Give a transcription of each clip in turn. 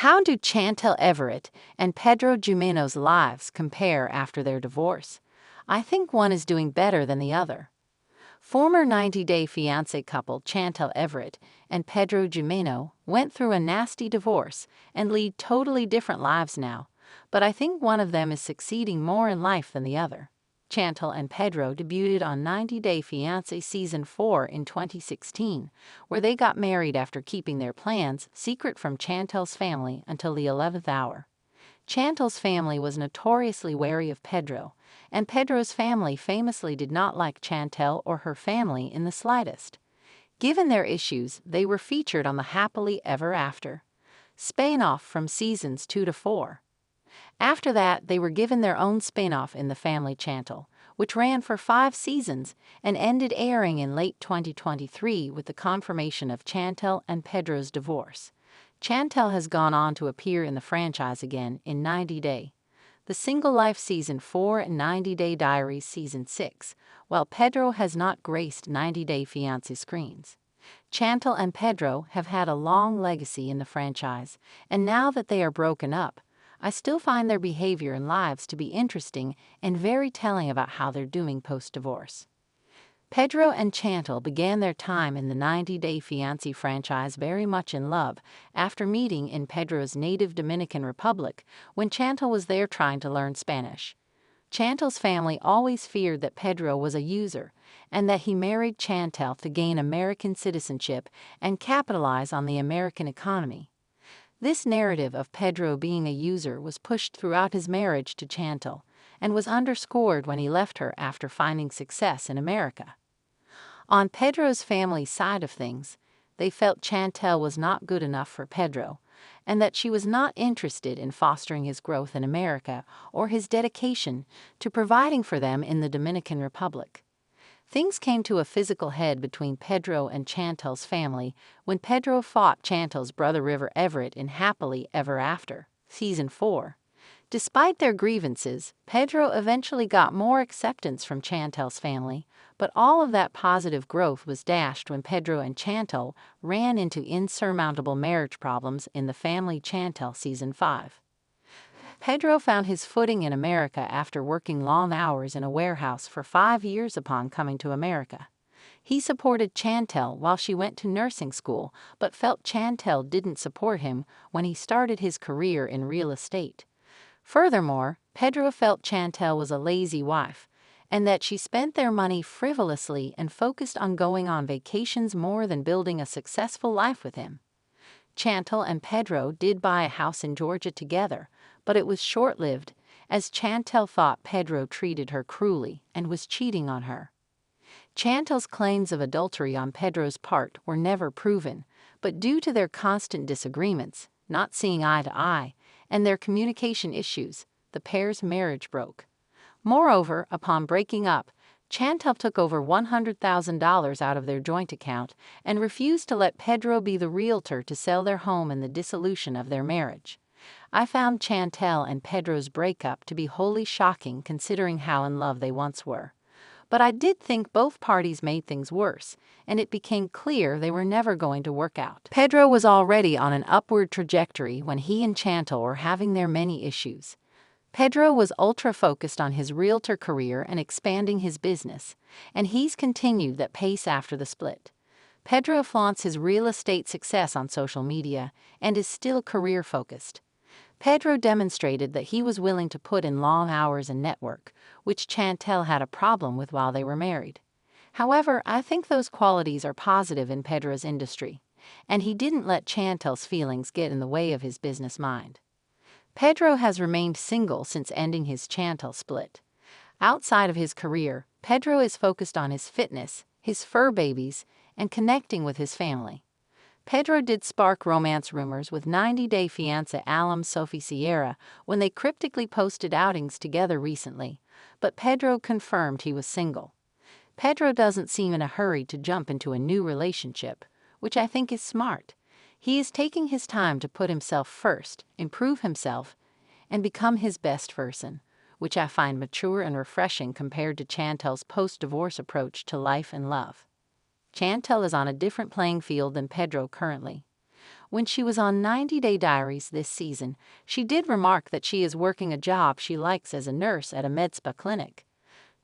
How do Chantal Everett and Pedro Jimeno's lives compare after their divorce? I think one is doing better than the other. Former 90-day fiancé couple Chantal Everett and Pedro Jimeno went through a nasty divorce and lead totally different lives now, but I think one of them is succeeding more in life than the other. Chantal and Pedro debuted on 90-Day Fiancé Season 4 in 2016, where they got married after keeping their plans secret from Chantal's family until the 11th hour. Chantal's family was notoriously wary of Pedro, and Pedro's family famously did not like Chantal or her family in the slightest. Given their issues, they were featured on the Happily Ever After spin-off from seasons 2 to 4. After that, they were given their own spin-off in The Family Chantal, which ran for 5 seasons and ended airing in late 2023 with the confirmation of Chantal and Pedro's divorce. Chantal has gone on to appear in the franchise again in 90 Day, The Single Life Season 4 and 90 Day Diaries Season 6, while Pedro has not graced 90 Day Fiancé screens. Chantal and Pedro have had a long legacy in the franchise, and now that they are broken up, I still find their behavior and lives to be interesting and very telling about how they're doing post-divorce. Pedro and Chantal began their time in the 90 Day Fiancé franchise very much in love after meeting in Pedro's native Dominican Republic when Chantal was there trying to learn Spanish. Chantal's family always feared that Pedro was a user and that he married Chantal to gain American citizenship and capitalize on the American economy. This narrative of Pedro being a user was pushed throughout his marriage to Chantal and was underscored when he left her after finding success in America. On Pedro's family side of things, they felt Chantal was not good enough for Pedro and that she was not interested in fostering his growth in America or his dedication to providing for them in the Dominican Republic. Things came to a physical head between Pedro and Chantal's family when Pedro fought Chantal's brother River Everett in Happily Ever After, Season 4. Despite their grievances, Pedro eventually got more acceptance from Chantal's family, but all of that positive growth was dashed when Pedro and Chantal ran into insurmountable marriage problems in The Family Chantal Season 5. Pedro found his footing in America after working long hours in a warehouse for 5 years upon coming to America. He supported Chantal while she went to nursing school, but felt Chantal didn't support him when he started his career in real estate. Furthermore, Pedro felt Chantal was a lazy wife, and that she spent their money frivolously and focused on going on vacations more than building a successful life with him. Chantal and Pedro did buy a house in Georgia together, but it was short-lived, as Chantal thought Pedro treated her cruelly and was cheating on her. Chantal's claims of adultery on Pedro's part were never proven, but due to their constant disagreements, not seeing eye to eye, and their communication issues, the pair's marriage broke. Moreover, upon breaking up, Chantal took over $100,000 out of their joint account and refused to let Pedro be the realtor to sell their home in the dissolution of their marriage. I found Chantal and Pedro's breakup to be wholly shocking considering how in love they once were. But I did think both parties made things worse, and it became clear they were never going to work out. Pedro was already on an upward trajectory when he and Chantal were having their many issues. Pedro was ultra-focused on his realtor career and expanding his business, and he's continued that pace after the split. Pedro flaunts his real estate success on social media and is still career-focused. Pedro demonstrated that he was willing to put in long hours and network, which Chantal had a problem with while they were married. However, I think those qualities are positive in Pedro's industry, and he didn't let Chantal's feelings get in the way of his business mind. Pedro has remained single since ending his Chantal split. Outside of his career, Pedro is focused on his fitness, his fur babies, and connecting with his family. Pedro did spark romance rumors with 90 Day Fiancé alum Sophie Sierra when they cryptically posted outings together recently, but Pedro confirmed he was single. Pedro doesn't seem in a hurry to jump into a new relationship, which I think is smart. He is taking his time to put himself first, improve himself, and become his best version, which I find mature and refreshing compared to Chantal's post-divorce approach to life and love. Chantal is on a different playing field than Pedro currently. When she was on 90 Day Diaries this season, she did remark that she is working a job she likes as a nurse at a med spa clinic.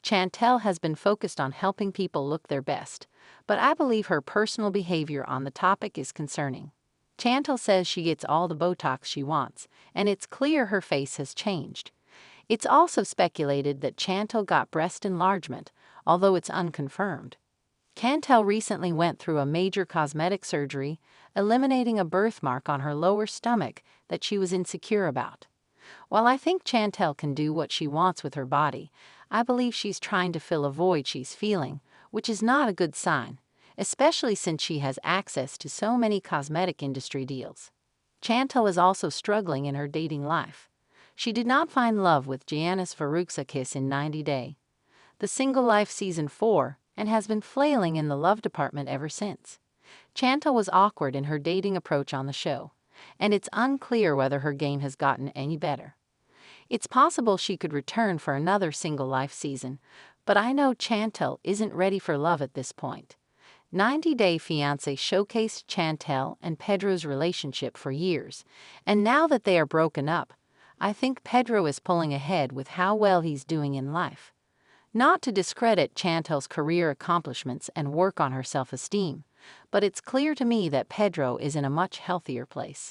Chantal has been focused on helping people look their best, but I believe her personal behavior on the topic is concerning. Chantal says she gets all the Botox she wants, and it's clear her face has changed. It's also speculated that Chantal got breast enlargement, although it's unconfirmed. Chantal recently went through a major cosmetic surgery, eliminating a birthmark on her lower stomach that she was insecure about. While I think Chantal can do what she wants with her body, I believe she's trying to fill a void she's feeling, which is not a good sign, especially since she has access to so many cosmetic industry deals. Chantal is also struggling in her dating life. She did not find love with Giannis Varoufakis in 90 Day. The Single Life Season 4, and has been flailing in the love department ever since. Chantal was awkward in her dating approach on the show, and it's unclear whether her game has gotten any better. It's possible she could return for another Single Life season, but I know Chantal isn't ready for love at this point. 90 Day Fiancé showcased Chantal and Pedro's relationship for years, and now that they are broken up, I think Pedro is pulling ahead with how well he's doing in life. Not to discredit Chantal's career accomplishments and work on her self-esteem, but it's clear to me that Pedro is in a much healthier place.